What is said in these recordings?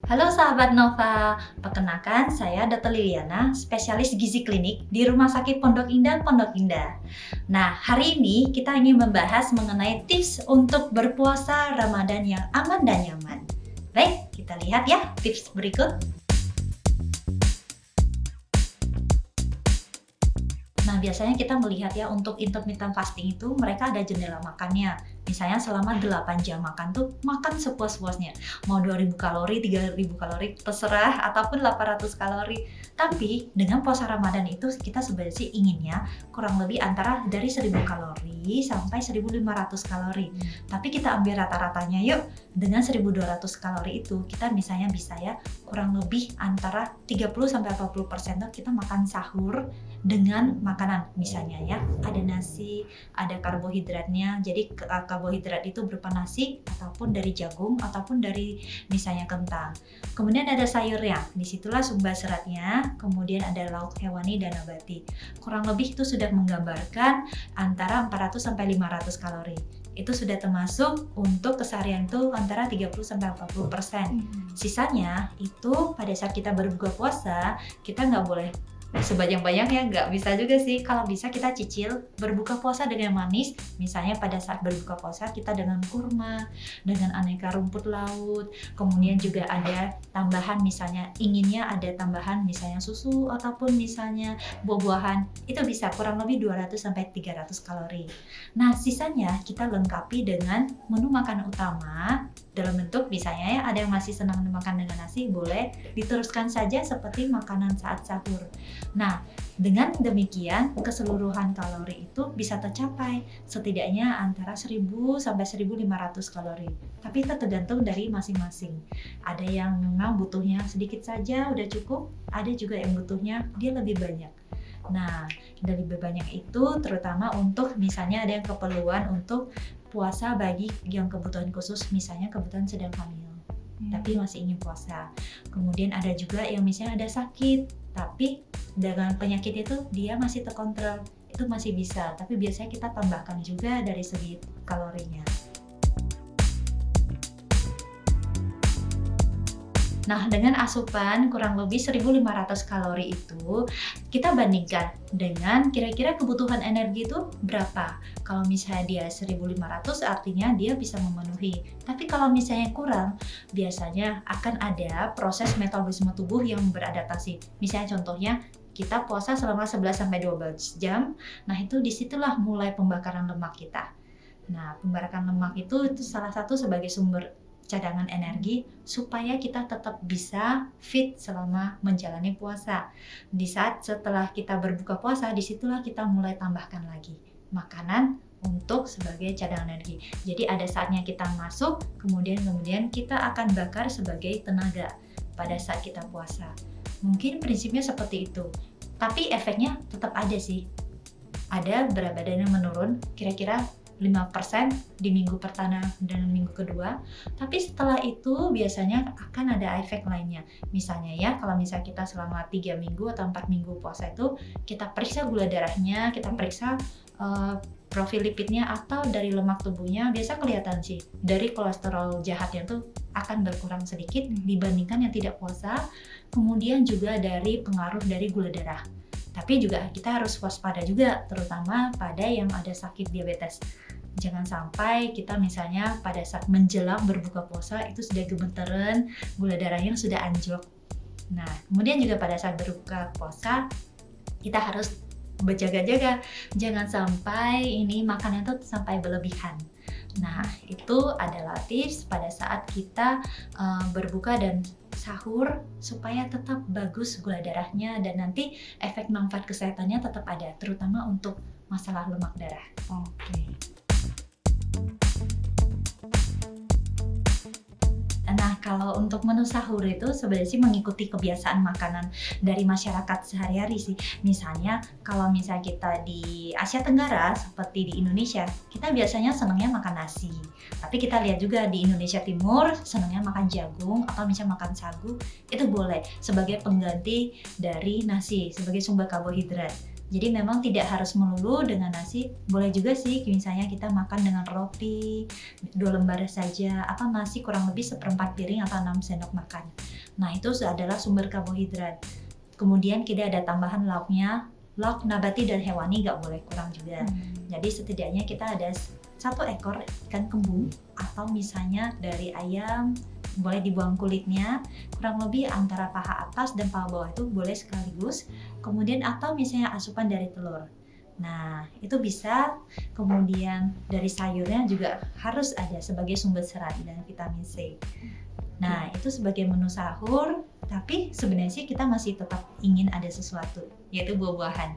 Halo sahabat Nova, perkenalkan saya Dr. Liliana, spesialis gizi klinik di Rumah Sakit Pondok Indah, Pondok Indah. Nah, hari ini kita ingin membahas mengenai tips untuk berpuasa Ramadan yang aman dan nyaman. Baik, kita lihat ya tips berikut. Nah, biasanya kita melihat ya untuk intermittent fasting itu mereka ada jendela makannya. Misalnya selama 8 jam makan tuh makan sepuas-puasnya. Mau 2000 kalori, 3000 kalori, terserah ataupun 800 kalori. Tapi dengan puasa Ramadan itu kita sebenarnya sih inginnya kurang lebih antara dari 1000 kalori sampai 1500 kalori. Tapi kita ambil rata-ratanya yuk. Dengan 1200 kalori itu kita misalnya bisa ya kurang lebih antara 30 sampai 40% tuh kita makan sahur dengan makanan, misalnya ya ada nasi, ada karbohidratnya. Jadi karbohidrat itu berupa nasi ataupun dari jagung ataupun dari misalnya kentang. Kemudian ada sayurnya, disitulah sumber seratnya. Kemudian ada lauk hewani dan nabati. Kurang lebih itu sudah menggambarkan antara 400 sampai 500 kalori. Itu sudah termasuk untuk keseharian itu antara 30 sampai 40%. Sisanya itu pada saat kita berbuka puasa, kita nggak boleh sebanyak-banyaknya, nggak bisa juga sih. Kalau bisa kita cicil berbuka puasa dengan manis, misalnya pada saat berbuka puasa kita dengan kurma, dengan aneka rumput laut, kemudian juga ada tambahan misalnya inginnya ada tambahan misalnya susu ataupun misalnya buah-buahan, itu bisa kurang lebih 200 sampai 300 kalori. Nah, sisanya kita lengkapi dengan menu makan utama dalam bentuk misalnya ya ada yang masih senang makan dengan nasi, boleh diteruskan saja seperti makanan saat sahur. Nah, dengan demikian keseluruhan kalori itu bisa tercapai setidaknya antara 1000 sampai 1500 kalori. Tapi itu tergantung dari masing-masing. Ada yang memang butuhnya sedikit saja udah cukup, ada juga yang butuhnya dia lebih banyak. Nah, dari lebih banyak itu terutama untuk misalnya ada yang keperluan untuk puasa bagi yang kebutuhan khusus, misalnya kebutuhan sedang hamil tapi masih ingin puasa. Kemudian ada juga yang misalnya ada sakit tapi dengan penyakit itu dia masih terkontrol, itu masih bisa, tapi biasanya kita tambahkan juga dari segi kalorinya. Nah, dengan asupan kurang lebih 1500 kalori itu, kita bandingkan dengan kira-kira kebutuhan energi itu berapa. Kalau misalnya dia 1500 artinya dia bisa memenuhi. Tapi kalau misalnya kurang, biasanya akan ada proses metabolisme tubuh yang beradaptasi. Misalnya contohnya, kita puasa selama 11-12 jam, nah itu disitulah mulai pembakaran lemak kita. Nah, pembakaran lemak itu salah satu sebagai sumber cadangan energi supaya kita tetap bisa fit selama menjalani puasa. Di saat setelah kita berbuka puasa, disitulah kita mulai tambahkan lagi makanan untuk sebagai cadangan energi. Jadi ada saatnya kita masuk, kemudian kita akan bakar sebagai tenaga pada saat kita puasa. Mungkin prinsipnya seperti itu. Tapi efeknya tetap ada sih. Ada berat badan yang menurun, kira-kira 5% di minggu pertama dan minggu kedua, tapi setelah itu biasanya akan ada efek lainnya. Misalnya ya, kalau misalnya kita selama 3 minggu atau 4 minggu puasa itu, kita periksa gula darahnya, kita periksa profil lipidnya atau dari lemak tubuhnya, biasa kelihatan sih. Dari kolesterol jahatnya tuh akan berkurang sedikit dibandingkan yang tidak puasa, kemudian juga dari pengaruh dari gula darah. Tapi juga kita harus waspada juga, terutama pada yang ada sakit diabetes. Jangan sampai kita misalnya pada saat menjelang berbuka puasa itu sudah gemeteran, gula darahnya sudah anjlok. Nah, kemudian juga pada saat berbuka puasa kita harus berjaga-jaga, jangan sampai ini makanan itu sampai berlebihan. Nah, itu adalah tips pada saat kita berbuka dan sahur supaya tetap bagus gula darahnya dan nanti efek manfaat kesehatannya tetap ada, terutama untuk masalah lemak darah. Oke. Nah, kalau untuk menu sahur itu sebenarnya sih mengikuti kebiasaan makanan dari masyarakat sehari-hari sih. Misalnya, kalau misalnya kita di Asia Tenggara, seperti di Indonesia, kita biasanya senangnya makan nasi. Tapi kita lihat juga di Indonesia Timur, senangnya makan jagung atau misalnya makan sagu, itu boleh sebagai pengganti dari nasi, sebagai sumber karbohidrat. Jadi memang tidak harus melulu dengan nasi, boleh juga sih misalnya kita makan dengan roti 2 lembar saja, atau nasi kurang lebih seperempat piring atau 6 sendok makan. Nah itu adalah sumber karbohidrat. Kemudian kita ada tambahan lauknya, lauk nabati dan hewani nggak boleh kurang juga. Jadi setidaknya kita ada 1 ekor ikan kembung, atau misalnya dari ayam, boleh dibuang kulitnya, kurang lebih antara paha atas dan paha bawah itu boleh sekaligus. Kemudian atau misalnya asupan dari telur. Nah, itu bisa. Kemudian dari sayurnya juga harus ada sebagai sumber serat dan vitamin C. Nah, itu sebagai menu sahur, tapi sebenarnya sih kita masih tetap ingin ada sesuatu, yaitu buah-buahan.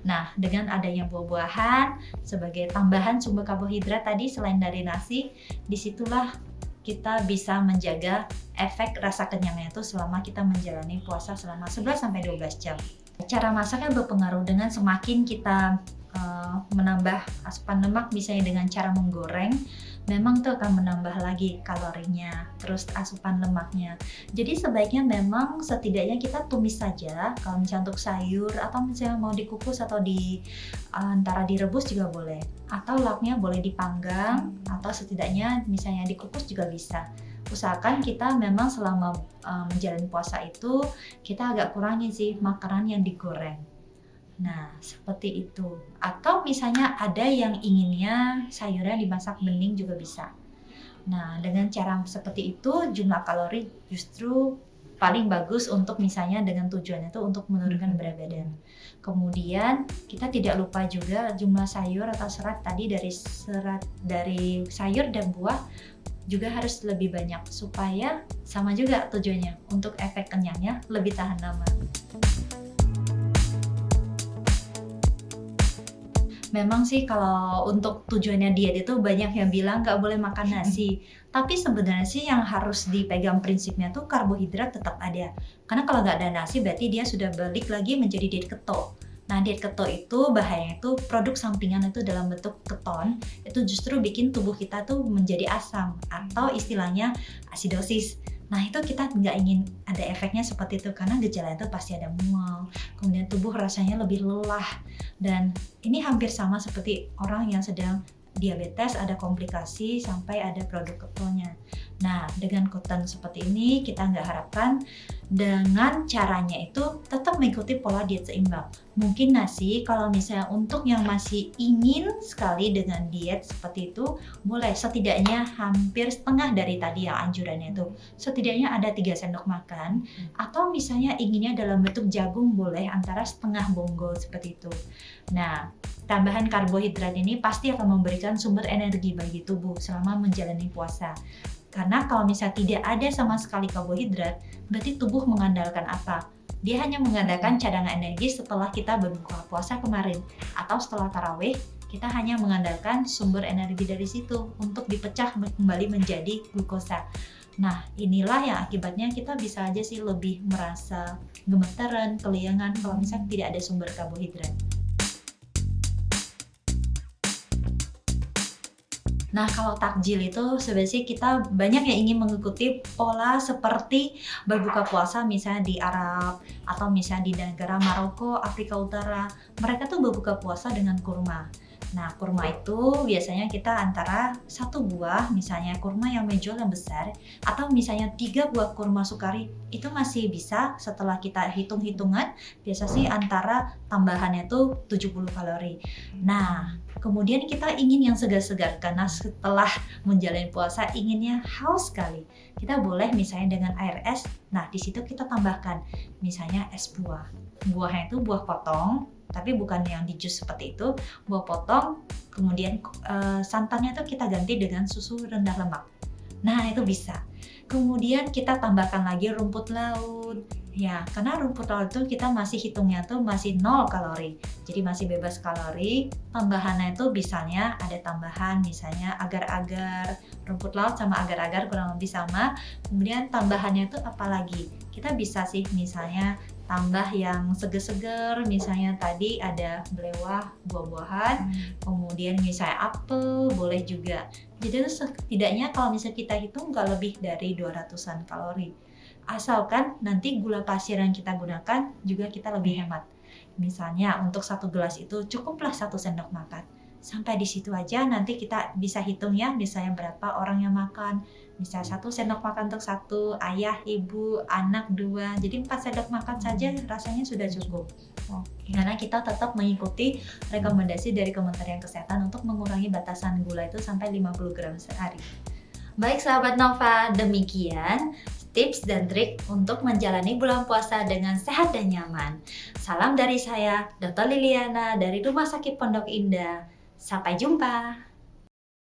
Nah, dengan adanya buah-buahan sebagai tambahan sumber karbohidrat tadi selain dari nasi, disitulah kita bisa menjaga efek rasa kenyangnya itu selama kita menjalani puasa selama 11-12 jam. Cara masaknya berpengaruh dengan semakin kita menambah asupan lemak, misalnya dengan cara menggoreng, memang itu akan menambah lagi kalorinya, terus asupan lemaknya. Jadi sebaiknya memang setidaknya kita tumis saja, kalau misalnya untuk sayur atau misalnya mau dikukus atau antara direbus juga boleh. Atau lauknya boleh dipanggang, atau setidaknya misalnya dikukus juga bisa. Usahakan kita memang selama menjalani puasa itu, kita agak kurangin sih makanan yang digoreng. Nah, seperti itu. Atau misalnya ada yang inginnya sayurnya dimasak bening juga bisa. Nah, dengan cara seperti itu jumlah kalori justru paling bagus untuk misalnya dengan tujuannya itu untuk menurunkan berat badan. Kemudian kita tidak lupa juga jumlah sayur atau serat tadi, dari sayur dan buah juga harus lebih banyak supaya sama juga tujuannya untuk efek kenyangnya lebih tahan lama. Memang sih kalau untuk tujuannya diet itu banyak yang bilang nggak boleh makan nasi. Tapi sebenarnya sih yang harus dipegang prinsipnya tuh karbohidrat tetap ada. Karena kalau nggak ada nasi berarti dia sudah balik lagi menjadi diet keto. Nah, diet keto itu bahayanya itu produk sampingan itu dalam bentuk keton itu justru bikin tubuh kita tuh menjadi asam atau istilahnya asidosis. Nah, itu kita nggak ingin ada efeknya seperti itu karena gejala itu pasti ada mual, kemudian tubuh rasanya lebih lelah, dan ini hampir sama seperti orang yang sedang diabetes, ada komplikasi sampai ada produk ketonnya. Nah, dengan keton seperti ini kita nggak harapkan. Dengan caranya itu tetap mengikuti pola diet seimbang. Mungkin nasi kalau misalnya untuk yang masih ingin sekali dengan diet seperti itu, boleh setidaknya hampir setengah dari tadi yang anjurannya itu. Setidaknya ada 3 sendok makan, atau misalnya inginnya dalam bentuk jagung boleh antara setengah bonggol seperti itu. Nah, tambahan karbohidrat ini pasti akan memberikan sumber energi bagi tubuh selama menjalani puasa. Karena kalau misalnya tidak ada sama sekali karbohidrat, berarti tubuh mengandalkan apa? Dia hanya mengandalkan cadangan energi setelah kita berbuka puasa kemarin, atau setelah tarawih, kita hanya mengandalkan sumber energi dari situ untuk dipecah kembali menjadi glukosa. Nah, inilah yang akibatnya kita bisa aja sih lebih merasa gemetaran, keliangan kalau misalnya tidak ada sumber karbohidrat. Nah, kalau takjil itu sebenarnya kita banyak yang ingin mengikuti pola seperti berbuka puasa misalnya di Arab atau misalnya di negara Maroko, Afrika Utara. Mereka tuh berbuka puasa dengan kurma. Nah, kurma itu biasanya kita antara 1 buah, misalnya kurma yang menjual yang besar, atau misalnya 3 buah kurma sukari, itu masih bisa setelah kita hitung-hitungan, biasa sih antara tambahannya tuh 70 kalori. Nah, kemudian kita ingin yang segar-segar, karena setelah menjalani puasa inginnya haus sekali. Kita boleh misalnya dengan air es, nah di situ kita tambahkan misalnya es buah. Buahnya itu buah potong, tapi bukan yang di jus seperti itu, buah potong, kemudian santannya itu kita ganti dengan susu rendah lemak. Nah, itu bisa. Kemudian kita tambahkan lagi rumput laut. Ya, karena rumput laut itu kita masih hitungnya tuh masih 0 kalori. Jadi masih bebas kalori. Tambahannya itu misalnya ada tambahan misalnya agar-agar, rumput laut sama agar-agar kurang lebih sama. Kemudian tambahannya itu apa lagi? Kita bisa sih misalnya tambah yang seger-seger, misalnya tadi ada belewah, buah-buahan, kemudian misalnya apel, boleh juga. Jadi itu setidaknya kalau misalnya kita hitung nggak lebih dari 200-an kalori. Asalkan nanti gula pasir yang kita gunakan juga kita lebih hemat. Misalnya untuk satu gelas itu cukuplah 1 sendok makan. Sampai di situ aja, nanti kita bisa hitung ya, misalnya berapa orang yang makan. Misal 1 sendok makan untuk satu, ayah, ibu, anak 2, jadi 4 sendok makan saja rasanya sudah cukup. Oke. Karena kita tetap mengikuti rekomendasi dari Kementerian Kesehatan untuk mengurangi batasan gula itu sampai 50 gram sehari. Baik sahabat Nova, demikian tips dan trik untuk menjalani bulan puasa dengan sehat dan nyaman. Salam dari saya, Dr. Liliana dari Rumah Sakit Pondok Indah. Sampai jumpa.